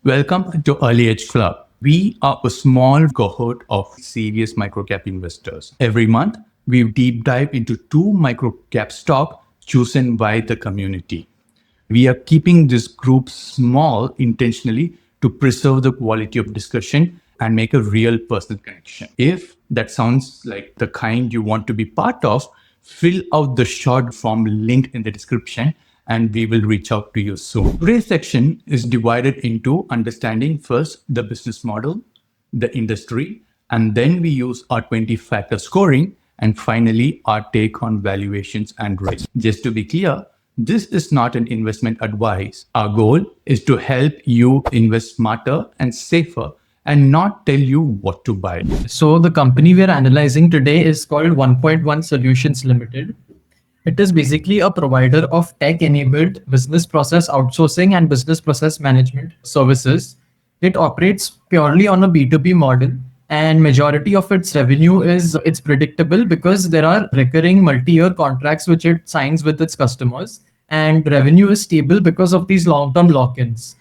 Welcome to Early Edge Club. We are a small cohort of serious microcap investors. Every month, we deep dive into two microcap stock chosen by the community. We are keeping this group small intentionally to preserve the quality of discussion and make a real personal connection. If that sounds like the kind you want to be part of, fill out the short form linked in the description and we will reach out to you soon. Today's section is divided into understanding first the business model, the industry, and then we use our 20 factor scoring, and finally our take on valuations and risk. Just to be clear, this is not an investment advice. Our goal is to help you invest smarter and safer and not tell you what to buy. So the company we're analyzing today is called 1.1 Solutions Limited. It is basically a provider of tech-enabled business process outsourcing and business process management services. It operates purely on a B2B model, and majority of its revenue is it's predictable because there are recurring multi-year contracts which it signs with its customers, and revenue is stable because of these long-term lock-ins.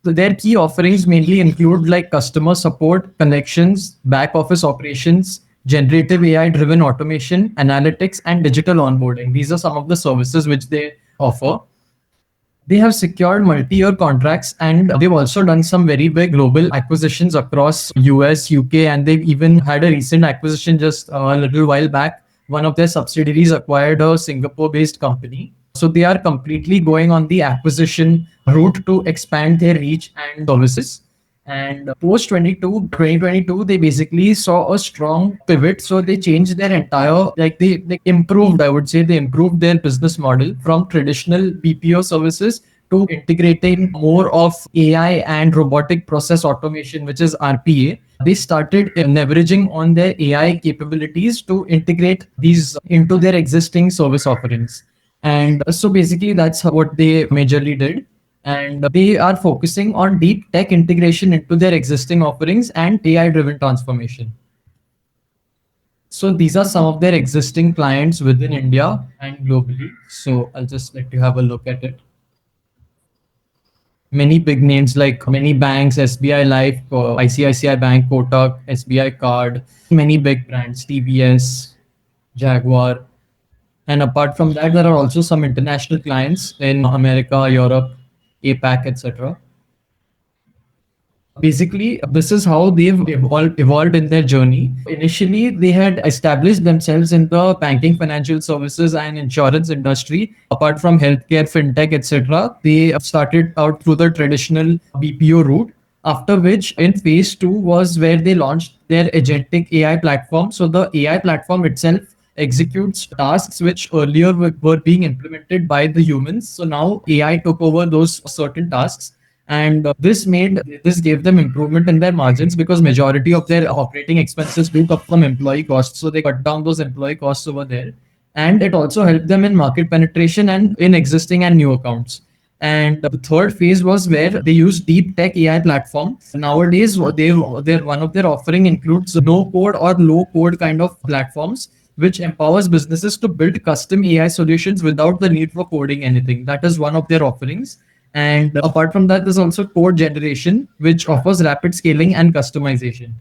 So their key offerings mainly include like customer support, connections, back office operations, generative AI driven automation, analytics, and digital onboarding. These are some of the services which they offer. They have secured multi-year contracts, and they've also done some very big global acquisitions across US, UK, and they've even had a recent acquisition just a little while back. One of their subsidiaries acquired a Singapore-based company. So they are completely going on the acquisition route to expand their reach and services. And post 2022, they basically saw a strong pivot. So they changed their entire, they improved, I would say, they improved their business model from traditional BPO services to integrating more of AI and robotic process automation, which is RPA. They started leveraging on their AI capabilities to integrate these into their existing service offerings. And so basically, that's what they majorly did. And they are focusing on deep tech integration into their existing offerings and AI driven transformation. So these are some of their existing clients within India and globally. So I'll just let you have a look at it. Many big names like many banks, SBI Life, ICICI Bank, Kotak, SBI Card, many big brands, TVS, Jaguar. And apart from that, there are also some international clients in America, Europe, APAC, etc. Basically, this is how they've evolved in their journey. Initially, they had established themselves in the banking, financial services, and insurance industry. Apart from healthcare, fintech, etc., they started out through the traditional BPO route. After which, in phase two was where they launched their agentic AI platform. So the AI platform itself executes tasks which earlier were being implemented by the humans. So now AI took over those certain tasks, and this gave them improvement in their margins because majority of their operating expenses do come from employee costs. So they cut down those employee costs over there, and it also helped them in market penetration and in existing and new accounts. And the third phase was where they use deep tech AI platform. Nowadays, one of their offering includes no code or low code kind of platforms, which empowers businesses to build custom AI solutions without the need for coding anything. That is one of their offerings. And apart from that, there's also code generation, which offers rapid scaling and customization.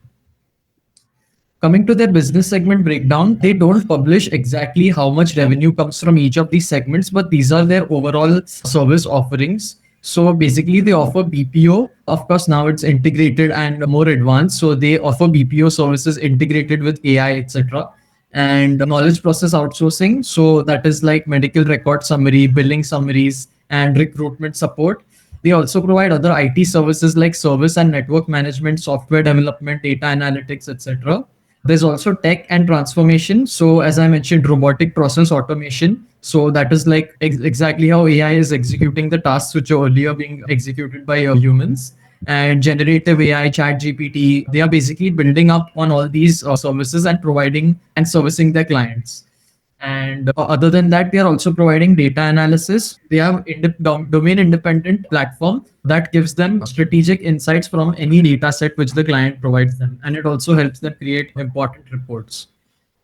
Coming to their business segment breakdown, they don't publish exactly how much revenue comes from each of these segments, but these are their overall service offerings. So basically, they offer BPO. Of course, now it's integrated and more advanced. So they offer BPO services integrated with AI, etc. And knowledge process outsourcing. So that is like medical record summary, billing summaries, and recruitment support. They also provide other IT services like service and network management, software development, data analytics, etc. There's also tech and transformation. So as I mentioned, robotic process automation. So that is like exactly how AI is executing the tasks which are earlier being executed by humans. And generative AI, chat GPT, they are basically building up on all these services and providing and servicing their clients. And other than that, they are also providing data analysis. They have domain independent platform that gives them strategic insights from any data set which the client provides them. And it also helps them create important reports.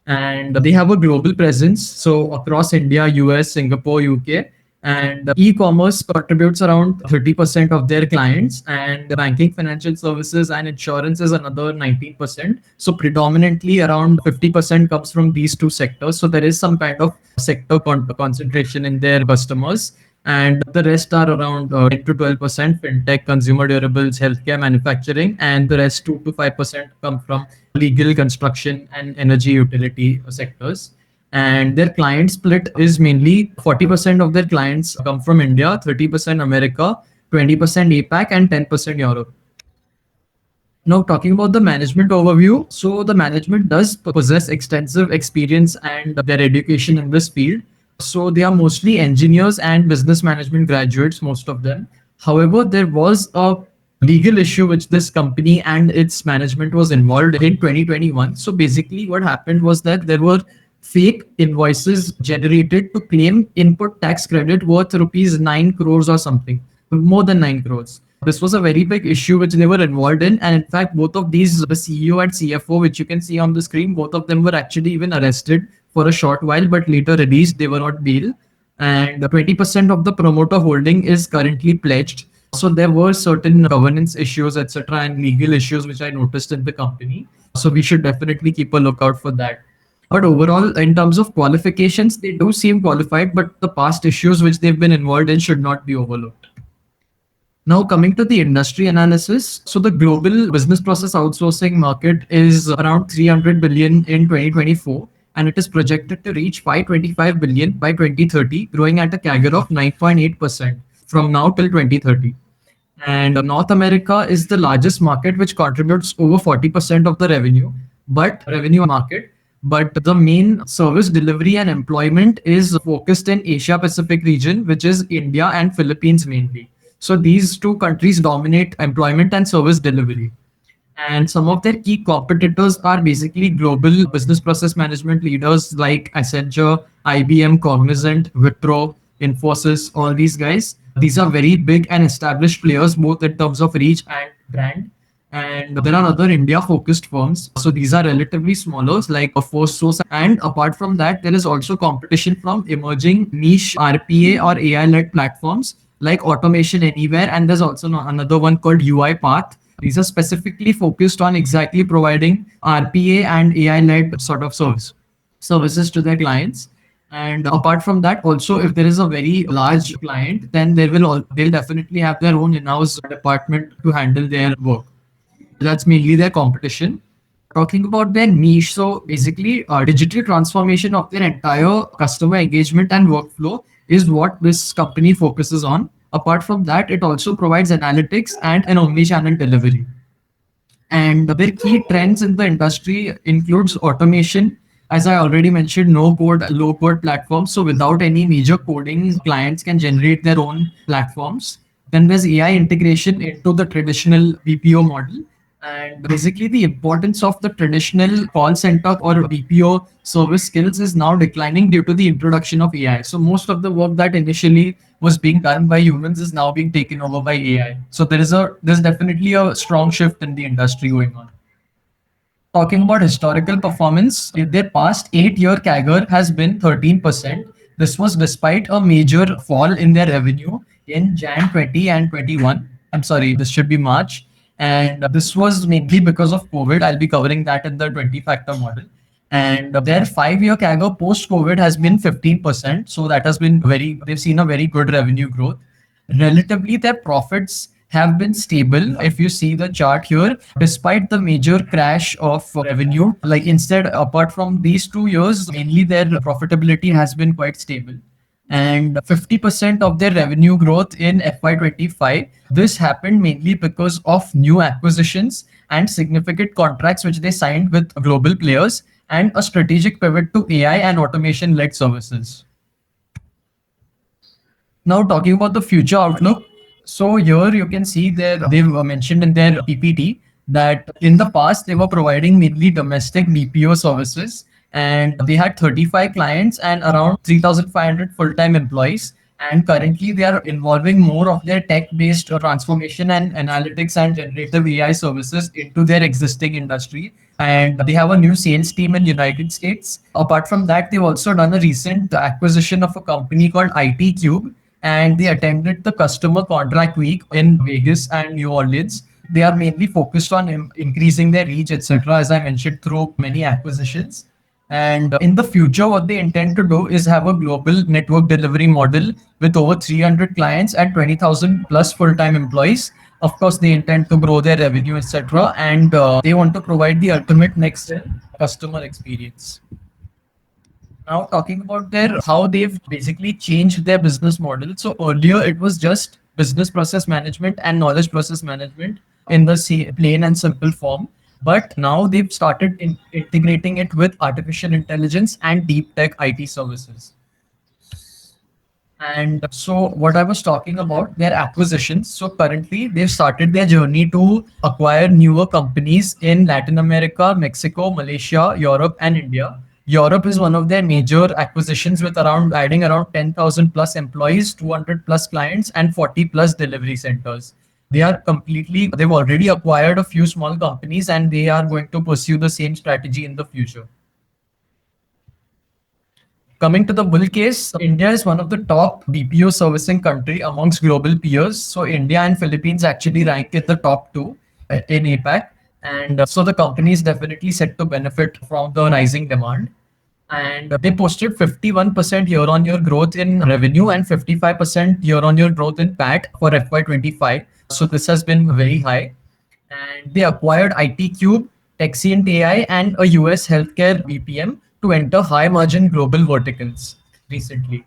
And they have a global presence. So across India, US, Singapore, UK. And e-commerce contributes around 30% of their clients, and banking, financial services, and insurance is another 19%. So predominantly around 50% comes from these two sectors. So there is some kind of sector concentration in their customers. And the rest are around 10 to 12% fintech, consumer durables, healthcare, manufacturing, and the rest 2 to 5% come from legal, construction, and energy utility sectors. And their client split is mainly 40% of their clients come from India, 30% America, 20% APAC, and 10% Europe. Now, talking about the management overview, so the management does possess extensive experience and their education in this field. So they are mostly engineers and business management graduates, most of them. However, there was a legal issue which this company and its management was involved in 2021. So basically, what happened was that there were fake invoices generated to claim input tax credit worth rupees 9 crores or something, more than 9 crores. This was a very big issue which they were involved in. And in fact, both of these, the CEO and CFO, which you can see on the screen, both of them were actually even arrested for a short while, but later released. They were not bail. And 20% of the promoter holding is currently pledged. So there were certain governance issues, etc., and legal issues which I noticed in the company. So we should definitely keep a lookout for that. But overall, in terms of qualifications, they do seem qualified, but the past issues which they've been involved in should not be overlooked. Now, coming to the industry analysis, so the global business process outsourcing market is around 300 billion in 2024, and it is projected to reach 525 billion by 2030, growing at a CAGR of 9.8% from now till 2030. And North America is the largest market, which contributes over 40% of the revenue market. But the main service delivery and employment is focused in Asia Pacific region, which is India and Philippines mainly. So these two countries dominate employment and service delivery. And some of their key competitors are basically global business process management leaders like Accenture, IBM, Cognizant, Wipro, Infosys, all these guys. These are very big and established players, both in terms of reach and brand. And there are other India focused firms. So these are relatively smaller, like a Force Source. And apart from that, there is also competition from emerging niche RPA or AI led platforms like Automation Anywhere. And there's also another one called UiPath. These are specifically focused on exactly providing RPA and AI led sort of services to their clients. And apart from that, also, if there is a very large client, then they'll definitely have their own in-house department to handle their work. That's mainly their competition. Talking about their niche, so basically, digital transformation of their entire customer engagement and workflow is what this company focuses on. Apart from that, it also provides analytics and an omni-channel delivery. And their key trends in the industry includes automation. As I already mentioned, no code, low code platforms. So without any major coding, clients can generate their own platforms. Then there's AI integration into the traditional BPO model. And basically, the importance of the traditional call center or BPO service skills is now declining due to the introduction of AI. So most of the work that initially was being done by humans is now being taken over by AI. So there's definitely a strong shift in the industry going on. Talking about historical performance, their past 8-year CAGR has been 13%. This was despite a major fall in their revenue in Jan 20 and 21. I'm sorry, this should be March. And this was mainly because of COVID. I'll be covering that in the 20 factor model. And their 5-year CAGR post COVID has been 15%. So that has been they've seen a very good revenue growth. Relatively, their profits have been stable. If you see the chart here, despite the major crash of revenue, like instead, apart from these 2 years, mainly their profitability has been quite stable. And 50% of their revenue growth in FY25. This happened mainly because of new acquisitions and significant contracts which they signed with global players and a strategic pivot to AI and automation led services. Now, talking about the future outlook. So here you can see that they've mentioned in their PPT that in the past they were providing mainly domestic BPO services, and they had 35 clients and around 3,500 full-time employees. And currently they are involving more of their tech-based transformation and analytics and generative AI services into their existing industry. And they have a new sales team in United States. Apart from that, they've also done a recent acquisition of a company called IT Cube, and they attended the customer contract week in Vegas and New Orleans. They are mainly focused on increasing their reach, etc., as I mentioned, through many acquisitions. And in the future, what they intend to do is have a global network delivery model with over 300 clients and 20,000 plus full-time employees. Of course, they intend to grow their revenue, etc., and they want to provide the ultimate next customer experience. Now, talking about their how they've basically changed their business model. So earlier, it was just business process management and knowledge process management in the plain and simple form. But now they've started integrating it with artificial intelligence and deep tech IT services. And so, what I was talking about, their acquisitions. So, currently, they've started their journey to acquire newer companies in Latin America, Mexico, Malaysia, Europe, and India. Europe is one of their major acquisitions with around adding around 10,000 plus employees, 200 plus clients, and 40 plus delivery centers. They've already acquired a few small companies and they are going to pursue the same strategy in the future. Coming to the bull case, India is one of the top BPO servicing country amongst global peers. So India and Philippines actually rank at the top two in APAC. And so the company is definitely set to benefit from the rising demand. And they posted 51% year-on-year growth in revenue and 55% year-on-year growth in PAT for FY25. So this has been very high. And they acquired IT Cube, Texient AI, and a US healthcare BPM to enter high margin global verticals recently.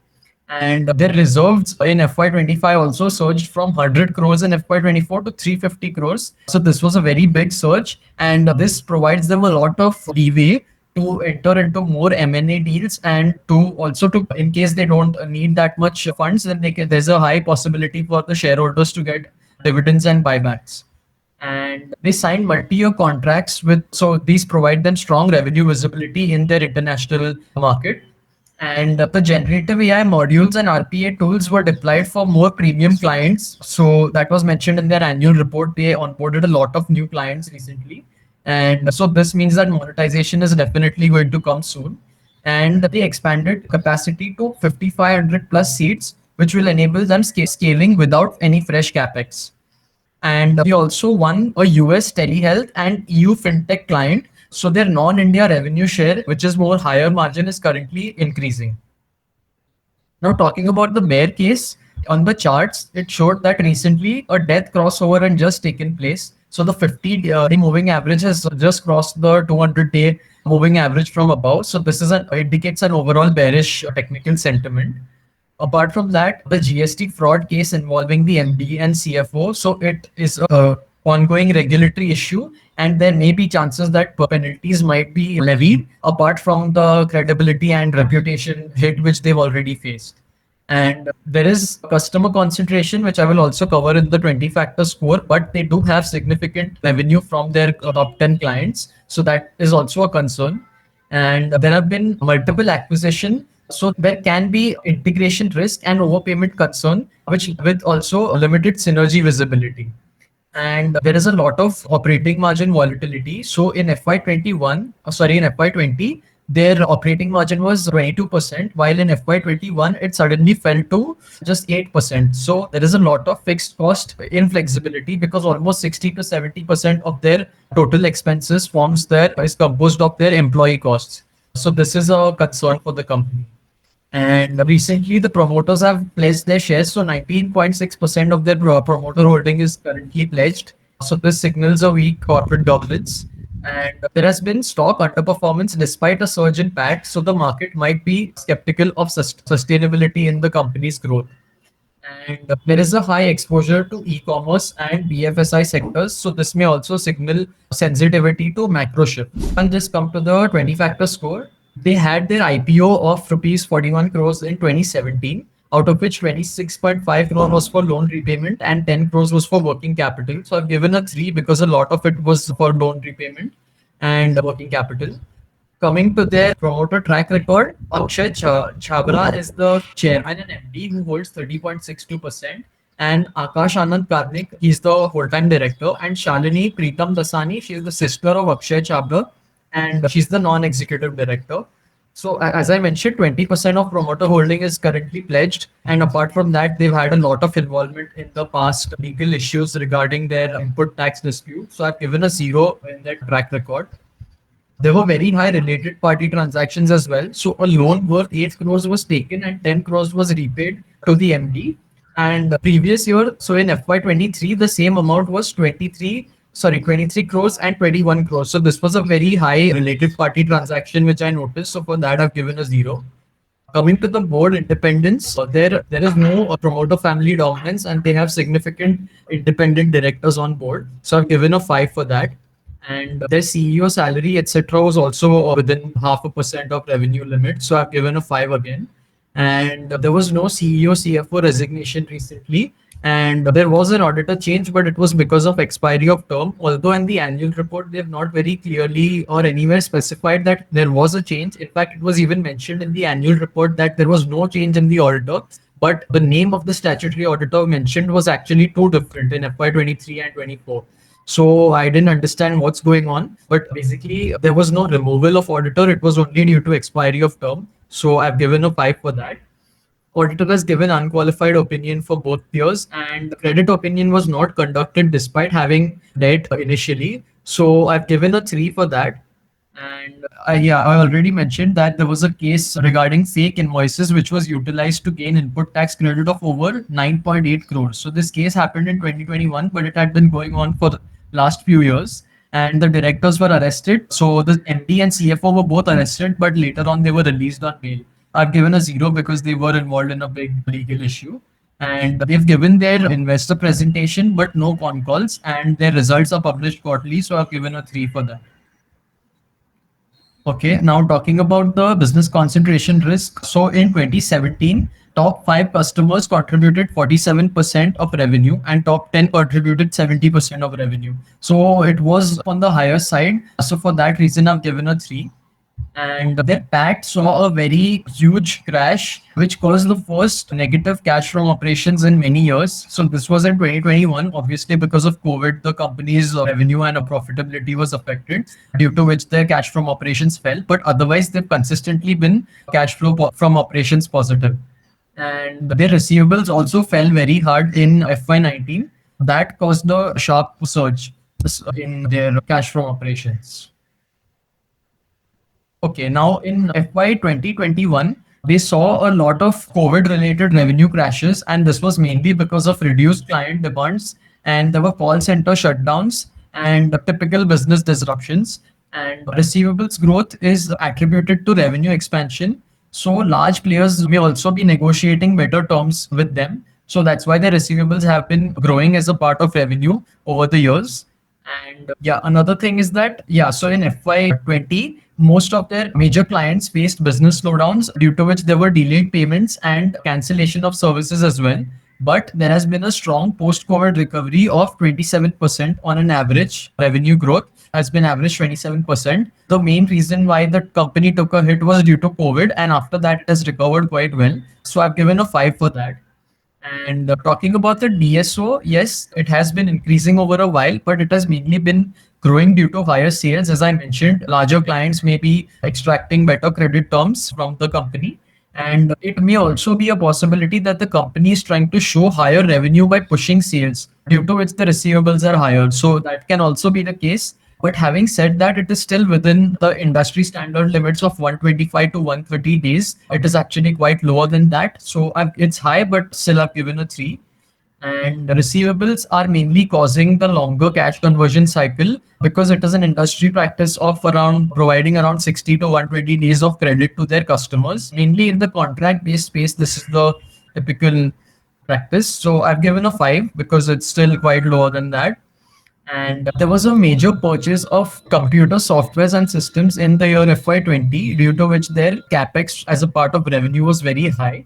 And their reserves in FY25 also surged from 100 crores in FY24 to 350 crores. So this was a very big surge, and this provides them a lot of leeway to enter into more M&A deals and to also to in case they don't need that much funds, then there's a high possibility for the shareholders to get dividends and buybacks. And they signed multi-year contracts with, so these provide them strong revenue visibility in their international market. And the generative AI modules and RPA tools were deployed for more premium clients. So that was mentioned in their annual report. They onboarded a lot of new clients recently. And so this means that monetization is definitely going to come soon. And they expanded capacity to 5,500 plus seats, which will enable them scaling without any fresh capex. And we also won a US telehealth and EU fintech client. So their non-India revenue share, which is more higher margin, is currently increasing. Now, talking about the bear case, on the charts, it showed that recently a death crossover had just taken place. So the 50-day moving average has just crossed the 200-day moving average from above. So this indicates an overall bearish technical sentiment. Apart from that, the GST fraud case involving the MD and CFO, so it is a ongoing regulatory issue, and there may be chances that penalties might be levied apart from the credibility and reputation hit which they've already faced. And there is customer concentration, which I will also cover in the 20 factor score, but they do have significant revenue from their top 10 clients. So that is also a concern. And there have been multiple acquisition. So there can be integration risk and overpayment concern, which with also limited synergy visibility. And there is a lot of operating margin volatility. So in in FY20, their operating margin was 22%, while in FY21, it suddenly fell to just 8%. So there is a lot of fixed cost inflexibility because almost 60 to 70% of their total expenses is composed of their employee costs. So this is a concern for the company. And recently, the promoters have pledged their shares. So 19.6% of their promoter holding is currently pledged. So this signals a weak corporate governance. And there has been stock underperformance despite a surge in PAT. So the market might be skeptical of sustainability in the company's growth. And there is a high exposure to e-commerce and BFSI sectors. So this may also signal sensitivity to macro shift. And just come to the 20 factor score. They had their IPO of rupees 41 crores in 2017, out of which 26.5 crore was for loan repayment and 10 crores was for working capital. So I've given a 3 because a lot of it was for loan repayment and working capital. Coming to their promoter track record, Akshay Chabra is the chairman and MD who holds 30.62%. And Akash Anand Karnik, he's the whole-time director. And Shalini Preetam Dasani, she is the sister of Akshay Chabra and she's the non-executive director. As I mentioned, 20% of promoter holding is currently pledged. And apart from that, they've had a lot of involvement in the past legal issues regarding their input tax dispute. So I've given a zero in that track record. There were very high related party transactions as well. So a loan worth 8 crores was taken and 10 crores was repaid to the MD. And the previous year, so in FY23, the same amount was 23 crores and 21 crores. So this was a very high related party transaction, which I noticed. So for that, I've given a zero. Coming to the board independence, there is no promoter family dominance, and they have significant independent directors on board. So I've given a five for that. And their CEO salary, etc., was also within 0.5% of revenue limit. So I've given a five again. And there was no CEO CFO resignation recently, and there was an auditor change, but it was because of expiry of term. Although in the annual report they have not very clearly or anywhere specified that there was a change. In fact, it was even mentioned in the annual report that there was no change in the auditor, but the name of the statutory auditor mentioned was actually too different in FY23 and 24. So I didn't understand what's going on. But basically, there was no removal of auditor. It was only due to expiry of term. So I've given a five for that. Auditor has given unqualified opinion for both peers, and the credit opinion was not conducted despite having debt initially. So I've given a three for that. And yeah, I already mentioned that there was a case regarding fake invoices which was utilized to gain input tax credit of over 9.8 crores. So this case happened in 2021, but it had been going on for the last few years. And the directors were arrested. So the MD and CFO were both arrested, but later on they were released on bail. I've given a zero because they were involved in a big legal issue. And they've given their investor presentation, but no con calls, and their results are published quarterly. So I've given a three for that. Okay, now talking about the business concentration risk. So in 2017, top five customers contributed 47% of revenue and top 10 contributed 70% of revenue. So it was on the higher side. So for that reason, I've given a three. And their PAT saw a very huge crash, which caused the first negative cash from operations in many years. So this was in 2021. Obviously, because of COVID, the company's revenue and profitability was affected, due to which their cash from operations fell. But otherwise, they've consistently been cash flow from operations positive. And their receivables also fell very hard in FY19. That caused a sharp surge in their cash from operations. Okay, now in FY 2021, they saw a lot of COVID related revenue crashes, and this was mainly because of reduced client demands, and there were call center shutdowns and typical business disruptions. And receivables growth is attributed to revenue expansion. So large players may also be negotiating better terms with them. So that's why the receivables have been growing as a part of revenue over the years. And yeah, another thing is that, yeah, so in FY20, most of their major clients faced business slowdowns, due to which there were delayed payments and cancellation of services as well. But there has been a strong post-COVID recovery of 27% on an average. Revenue growth has been average 27%. The main reason why the company took a hit was due to COVID, and after that it has recovered quite well. So I've given a five for that. And talking about the DSO, yes, it has been increasing over a while, but it has mainly been growing due to higher sales. As I mentioned, larger clients may be extracting better credit terms from the company. And it may also be a possibility that the company is trying to show higher revenue by pushing sales, due to which the receivables are higher. So that can also be the case. But having said that, it is still within the industry standard limits of 125 to 130 days. It is actually quite lower than that. So it's high, but still I've given a three. And the receivables are mainly causing the longer cash conversion cycle, because it is an industry practice of around providing around 60 to 120 days of credit to their customers. Mainly in the contract based space, this is the typical practice. So I've given a five because it's still quite lower than that. And there was a major purchase of computer softwares and systems in the year FY20, due to which their capex as a part of revenue was very high.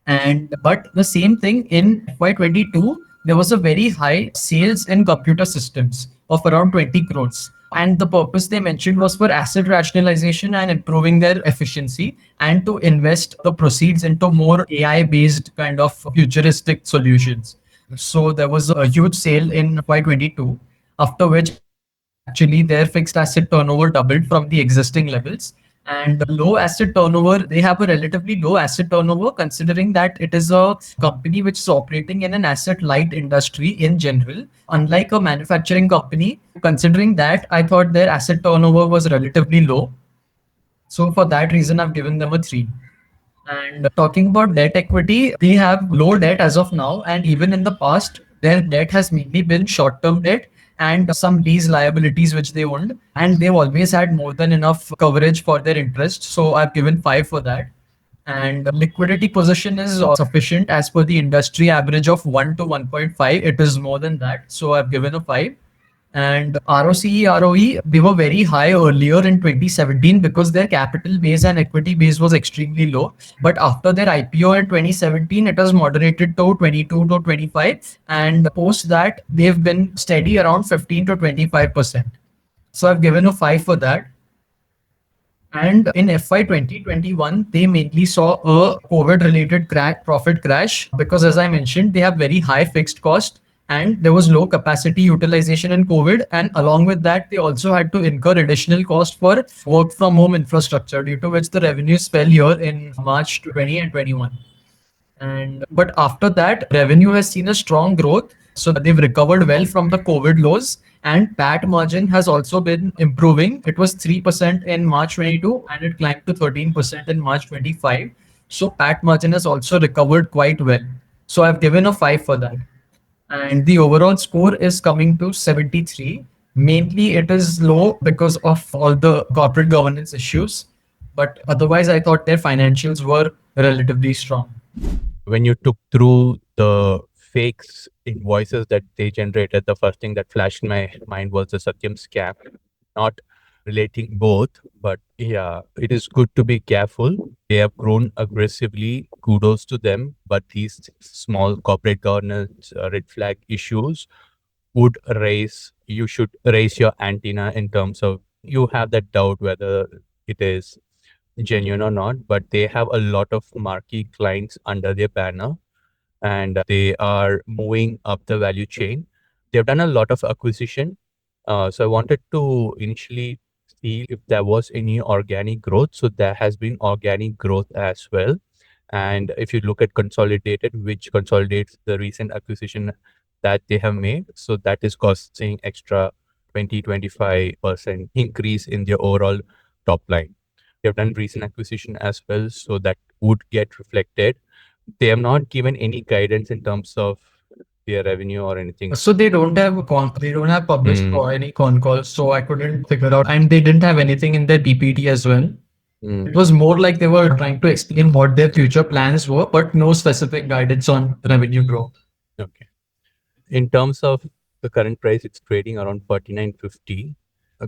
And but the same thing in FY22, there was a very high sales in computer systems of around 20 crores. And the purpose they mentioned was for asset rationalization and improving their efficiency, and to invest the proceeds into more AI based kind of futuristic solutions. So there was a huge sale in FY22, after which actually their fixed asset turnover doubled from the existing levels. And low asset turnover, they have a relatively low asset turnover considering that it is a company which is operating in an asset light industry in general, unlike a manufacturing company. Considering that, I thought their asset turnover was relatively low. So for that reason, I've given them a 3. And talking about debt equity, they have low debt as of now. And even in the past, their debt has mainly been short term debt and some lease liabilities which they owned. And they've always had more than enough coverage for their interest. So I've given 5 for that. And liquidity position is sufficient as per the industry average of 1 to 1.5. It is more than that. So I've given a 5. And ROCE, ROE, they were very high earlier in 2017 because their capital base and equity base was extremely low. But after their IPO in 2017, it was moderated to 22 to 25. And post that, they've been steady around 15 to 25%. So I've given a 5 for that. And in FY 2021, they mainly saw a COVID related profit crash because, as I mentioned, they have very high fixed cost and there was low capacity utilization in COVID. And along with that, they also had to incur additional cost for work from home infrastructure, due to which the revenues fell here in March 20 and 21. And but after that, revenue has seen a strong growth. So they've recovered well from the COVID lows. And PAT margin has also been improving. It was 3% in March 22 and it climbed to 13% in March 25. So PAT margin has also recovered quite well. So I've given a 5 for that. And the overall score is coming to 73. Mainly it is low because of all the corporate governance issues. But otherwise, I thought their financials were relatively strong. When you took through the fakes invoices that they generated, the first thing that flashed in my mind was the Satyam scam. Not relating both, but yeah, it is good to be careful. They have grown aggressively. Kudos to them. But these small corporate governance red flag issues would raise, you should raise your antenna in terms of you have that doubt whether it is genuine or not, but they have a lot of marquee clients under their banner and they are moving up the value chain. They've done a lot of acquisition. So I wanted to initially see if there was any organic growth. So there has been organic growth as well. And if you look at consolidated, which consolidates the recent acquisition that they have made, so that is costing extra 20-25% increase in their overall top line. They've done recent acquisition as well, so that would get reflected. They have not given any guidance in terms of their revenue or anything. So they don't have they don't have published Mm, or any con calls, so I couldn't figure out. And they didn't have anything in their PPT as well. mm, It was more like they were trying to explain what their future plans were, but no specific guidance on revenue growth. okay. In terms of the current price, it's trading around 49.50.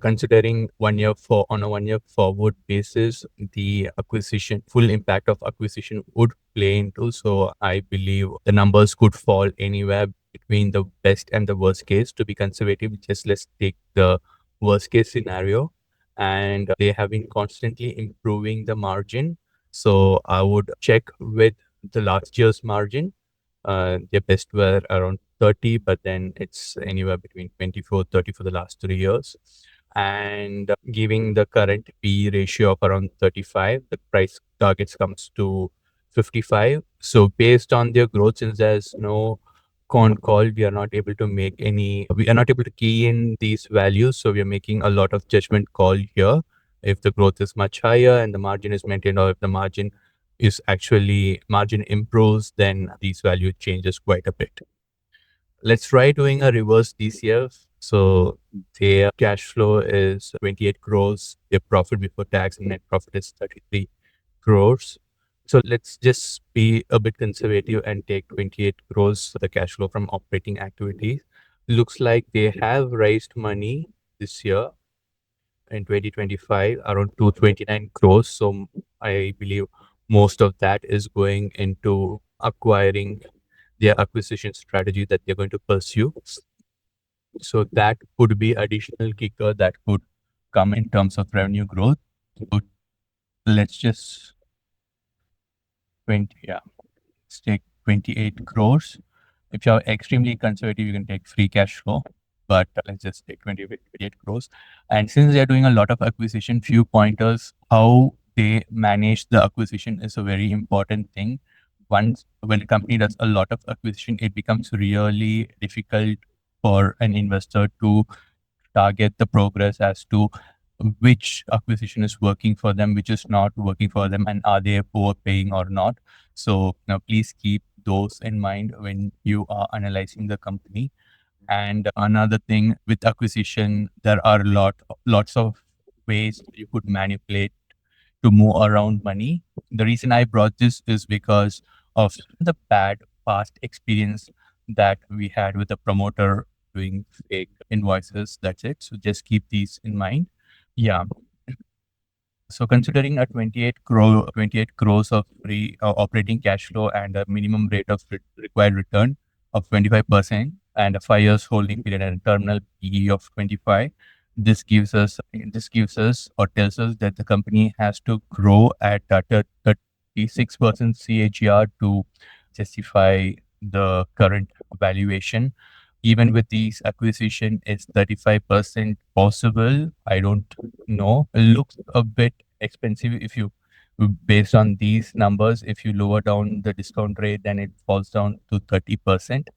Considering 1 year for on a 1 year forward basis, the acquisition full impact of acquisition would play into. So I believe the numbers could fall anywhere between the best and the worst case. To be conservative, just let's take the worst case scenario. And they have been constantly improving the margin. So I would check with the last year's margin. Their best were around 30, but then it's anywhere between 24, 30 for the last 3 years. And giving the current P ratio of around 35, the price targets comes to 55. So based on their growth, since there's no con call, we are not able to key in these values. So we are making a lot of judgment call here. If the growth is much higher and the margin is maintained, or if the margin improves, then these value changes quite a bit. Let's try doing a reverse DCF. So their cash flow is 28 crores. Their profit before tax and net profit is 33 crores. So let's just be a bit conservative and take 28 crores for the cash flow from operating activities. Looks like they have raised money this year in 2025 around 229 crores. So I believe most of that is going into acquiring their acquisition strategy that they're going to pursue. So that could be additional kicker that could come in terms of revenue growth. So let's just 20, yeah, let's take 28 crores. If you're extremely conservative, you can take free cash flow. but let's just take 28 crores. And since they're doing a lot of acquisition, few pointers how they manage the acquisition is a very important thing. Once when a company does a lot of acquisition, it becomes really difficult for an investor to target the progress as to which acquisition is working for them, which is not working for them, and are they overpaying or not. So now please keep those in mind when you are analyzing the company. And another thing with acquisition, there are lots of ways you could manipulate to move around money. The reason I brought this is because of the bad past experience that we had with the promoter doing fake invoices. That's it. So just keep these in mind. Yeah. So considering a 28 crores of free operating cash flow and a minimum rate of required return of 25% and a 5 years holding period and a terminal PE of 25, this gives us or tells us that the company has to grow at 36% CAGR to justify the current valuation. Even with these acquisition, is 35% possible? I don't know. It looks a bit expensive if you, based on these numbers, if you lower down the discount rate, then it falls down to 30%.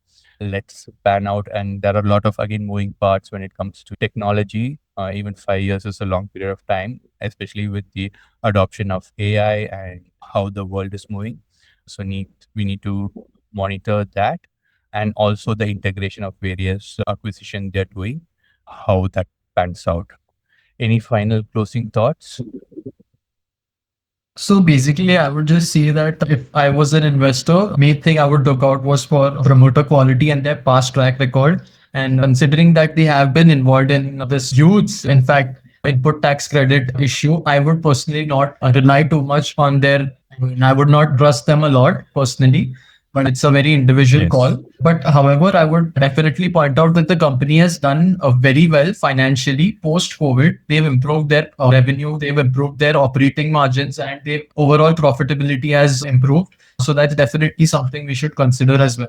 Let's pan out. And there are a lot of, again, moving parts when it comes to technology. Even 5 years is a long period of time, especially with the adoption of AI and how the world is moving. So we need to monitor that, and also the integration of various acquisition they're doing, how that pans out. Any final closing thoughts? So basically, I would just say that if I was an investor, main thing I would look out was for promoter quality and their past track record. And considering that they have been involved in this huge, in fact, input tax credit issue, I would personally not rely too much on their. I mean, I would not trust them a lot personally, but it's a very individual Yes. call. But however, I would definitely point out that the company has done very well financially post COVID. They've improved their revenue, they've improved their operating margins, and their overall profitability has improved. So that's definitely something we should consider as well.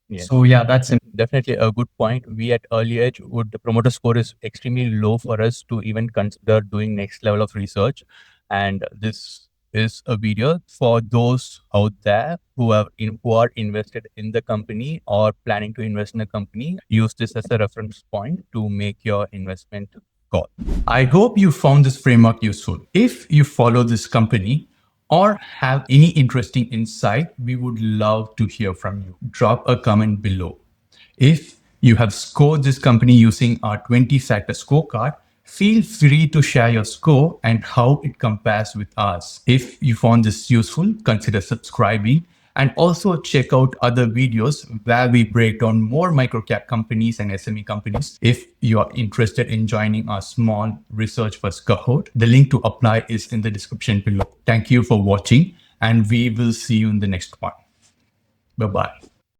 Yes. So yeah, that's it. Definitely a good point. We at early age would the promoter score is extremely low for us to even consider doing next level of research. And this is a video for those out there who are invested in the company or planning to invest in a company. Use this as a reference point to make your investment call. I hope you found this framework useful. If you follow this company or have any interesting insight, we would love to hear from you. Drop a comment below. If you have scored this company using our 20-factor scorecard, feel free to share your score and how it compares with ours. If you found this useful, consider subscribing and also check out other videos where we break down more microcap companies and SME companies. If you are interested in joining our small research first cohort, the link to apply is in the description below. Thank you for watching, and we will see you in the next one. Bye-bye.